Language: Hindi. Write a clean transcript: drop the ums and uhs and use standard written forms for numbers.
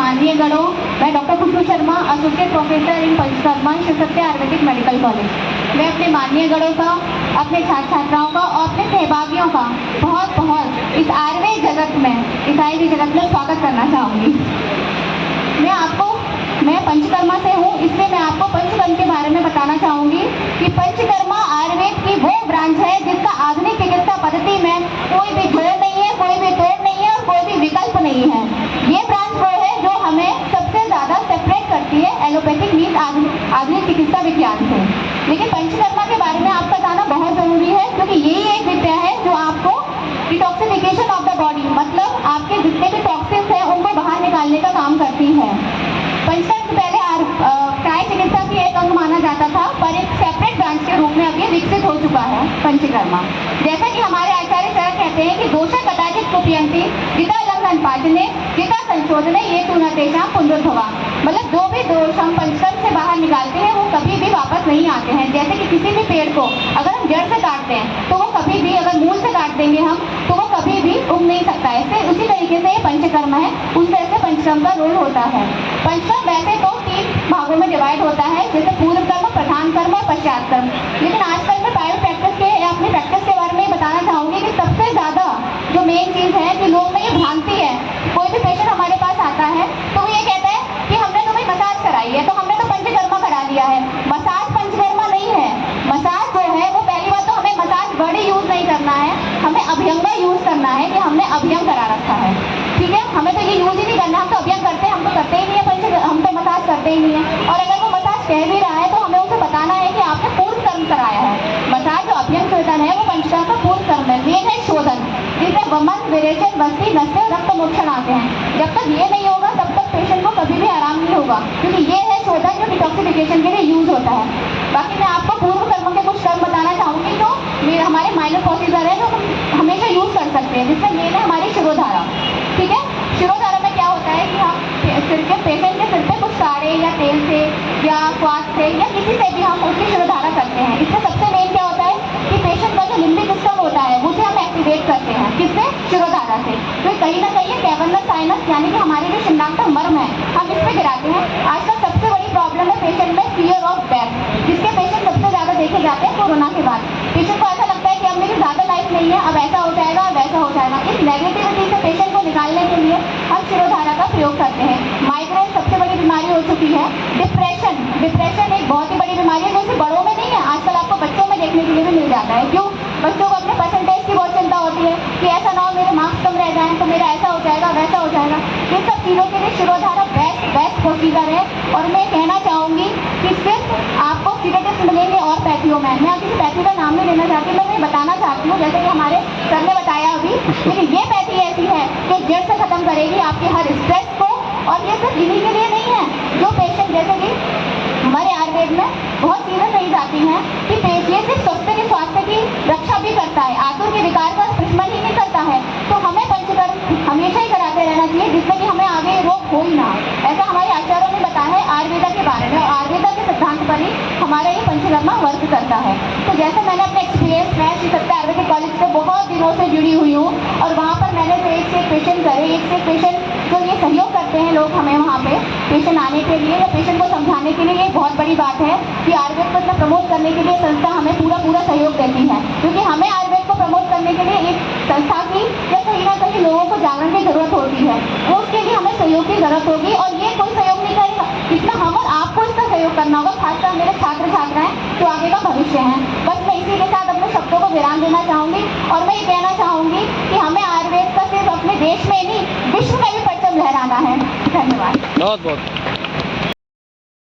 माननीय गणों, मैं doctor Khushbu Sharma, associate professor in Panchakarma Shri Satya Ayurvedic medical college. मैं अपने माननीय गणों का, अपने छात्र छात्राओं का और अपने सहभागियों का बहुत बहुत इस आयुर्वेद जगत में, इस आयुर्वेद जगत में स्वागत करना चाहूँगी। मैं पंचकर्मा से हूँ, इसलिए मैं आपको पंचकर्म के बारे में बताना चाहूँगी कि पंचकर्मा आयुर्वेद की वो ब्रांच है जिसका आधुनिक चिकित्सा पद्धति में कोई भी जोड़ नहीं है, कोई भी तोड़ नहीं है और कोई भी विकल्प नहीं है। ये ब्रांच वो है जो हमें सबसे ज़्यादा सेपरेट करती है एलोपैथिक मीन्स आधुनिक चिकित्सा विज्ञान से। लेकिन पंचकर्मा के बारे में आपका जानना बहुत ज़रूरी है, क्योंकि यही एक विद्या है जो आपको डिटॉक्सिफिकेशन ऑफ द बॉडी, मतलब आपके जितने भी टॉक्सिन्स हैं उनको बाहर निकालने का काम करती है। पंचकर्म पहले प्राय चिकित्सा की एक अंग माना जाता था, पर एक सेपरेट ब्रांच के रूप में अब ये विकसित हो चुका है पंचकर्मा। जैसा कि हमारे आचार्य सर कहते हैं कि दोषा कदाचित कुप्यन्ति जिता लंघन पाचने जिता संशोधने ये तू न तेषां पुनरुद्भवा, मतलब जो भी दोष हम पंचकर्म से बाहर निकालते हैं वो कभी भी वापस नहीं आते हैं। जैसे कि किसी भी पेड़ को अगर हम जड़ से काटते हैं तो वो कभी भी, अगर मूल से काट देंगे हम तो वो कभी भी उग नहीं सकता है। उसी तरीके से ये पंचकर्म है, उस तरह से पंचकर्म का रोल होता है। पंचकर्म वैसे तो 3 भागों में डिवाइड होता है, जैसे पूर्व कर्म, प्रधान कर्म और पश्चात कर्म। लेकिन आजकल मैं प्राइवेट प्रैक्टिस के या अपनी प्रैक्टिस के बारे में बताना चाहूँगी कि सबसे ज़्यादा जो मेन चीज़ है कि लोगों में ये भ्रांति है, कोई भी पेशेंट हमारे पास आता है तो वो ये कहता है कि हमने तो भाई मसाज कराई है तो हमने तो पंचकर्मा करा लिया है। मसाज पंचकर्मा नहीं है। मसाज जो है वो पहली बात तो हमें मसाज वर्ड यूज़ नहीं करना है, हमें अभ्यंग यूज़ करना है कि हमने अभ्यंग करा रखा है। ठीक है, हमें तो ये यूज़ ही नहीं करना, हम तो अभ्यंग करते हैं, हम तो करते ही नहीं है हम तो मसाज करते ही नहीं है। और अगर वो मसाज कह भी रहा है तो हमें उसे बताना है कि आपने पूर्ण कर्म कराया है। मसाज जो अभ्यंग शोधन है वो पंचकर्म का पूर्ण कर्म है। मेन है शोधन, जिसमें वमन, विरेचन, वस्ती, नस्य, रक्त मोक्षण आते हैं। जब तक ये नहीं होगा तब तक पेशेंट को कभी भी आराम नहीं होगा, क्योंकि ये है शोधन जो डिटॉक्सिफिकेशन के लिए यूज होता है। बाकी मैं आपको पूर्व कर्म के कुछ कर्म बताना चाहूँगी जो हमारे माइनर प्रोसीजर है जो हम हमेशा यूज कर सकते हैं, जिसमें मेन है हमारी शिरोधारा। ठीक है, शिरोधारा में क्या होता है कि हम पेशेंट के सिर पे कुछ काढ़े या तेल से या स्वाद से या किसी से भी हम उसकी शिरोधारा करते हैं। इसमें सबसे मेन क्या होता है कि पेशेंट का जो लिम्बिक सिस्टम होता है उसे हम एक्टिवेट करते हैं। किससे? शिरोधारा से। तो कहीं ना कहीं कैवर्नस साइनस यानी कि हमारे जो शिंडांतक मर्म है हम इस पे गिराते हैं। आजकल सबसे बड़ी प्रॉब्लम है पेशेंट में फियर ऑफ डेथ, जिसके पेशेंट सबसे ज़्यादा देखे जाते हैं कोरोना के बाद। पेशेंट को ऐसा लगता है कि अब मेरी ज़्यादा लाइफ नहीं है, अब ऐसा हो जाएगा, अब ऐसा हो जाएगा। इस नेगेटिविटी से पेशेंट को निकालने के लिए हम शिरोधारा का प्रयोग करते हैं। माइग्रेन सबसे बड़ी बीमारी हो चुकी है। डिप्रेशन एक बहुत ही बड़ी बीमारी है जो सिर्फ बड़ों में नहीं है, आजकल आपको बच्चों में देखने के लिए भी मिल जाता है। क्यों? बच्चों को अपने परसेंटेज की बहुत चिंता होती है कि ऐसा ना हो मेरे मार्क्स कम रह जाएं तो मेरा ऐसा हो जाएगा, वैसा हो जाएगा। इन सब चीज़ों के लिए शिरोधारा बेस्ट प्रोसीजर है। और मैं कहना चाहूँगी कि सिर्फ आपको फिजिटिस्ट मिलेंगे और पैथियों में, मैं किसी पैथी का नाम नहीं लेना चाहती, मैं बताना चाहती हूँ जैसे कि हमारे सर ने बताया अभी, लेकिन ये पैथी ऐसी है कि जड़ से खत्म करेगी आपके हर स्ट्रेस को। और ये सिर्फ इन्हीं के लिए नहीं है, जो पेशेंट जैसे कि हमारे आयुर्वेद में बहुत चीज़ें कही जाती हैं कि ये सिर्फ स्वास्थ्य की रक्षा भी करता है, आतुर के विकार का प्रशमन ही नहीं करता है। तो हमें पंचकर्म हमेशा ही कराते रहना चाहिए, जिससे कि हमें आगे रोग हो ही ना। ऐसा हमारे आचार्यों ने बताया है आयुर्वेदा के बारे में, और आयुर्वेदा के सिद्धांत पर ही हमारा ये पंचकर्मा वर्क करता है। तो जैसे मैंने अपने एक्सपीरियंस, मैं श्री सत्य आयुर्वेदिक कॉलेज से बहुत दिनों से जुड़ी हुई हूँ और वहाँ पर मैंने जो एक से एक पेशेंट करे, एक से एक पेशेंट जो ये सहयोग करते हैं लोग हमें वहाँ पे पेशेंट आने के लिए या पेशेंट को समझाने के लिए, ये बहुत बड़ी बात है कि आयुर्वेद को इतना प्रमोट करने के लिए संस्था हमें पूरा सहयोग देती है। क्योंकि हमें आयुर्वेद को प्रमोट करने के लिए एक संस्था की या कहीं ना कहीं लोगों को जागरण की जरूरत होती है, वो उसके लिए हमें सहयोग की जरूरत होगी। और ये कोई सहयोग नहीं करेगा, इसमें हम और आपको इसका सहयोग करना होगा, खासकर मेरे छात्र छात्राएं जो आगे का भविष्य हैं। बस मैं इसी के साथ अपने शब्दों को विराम देना चाहूँगी और मैं ये कहना चाहूँगी कि हमें आयुर्वेद का सिर्फ अपने देश में नहीं विश्व में भी परचम लहराना है। धन्यवाद। बहुत बहुत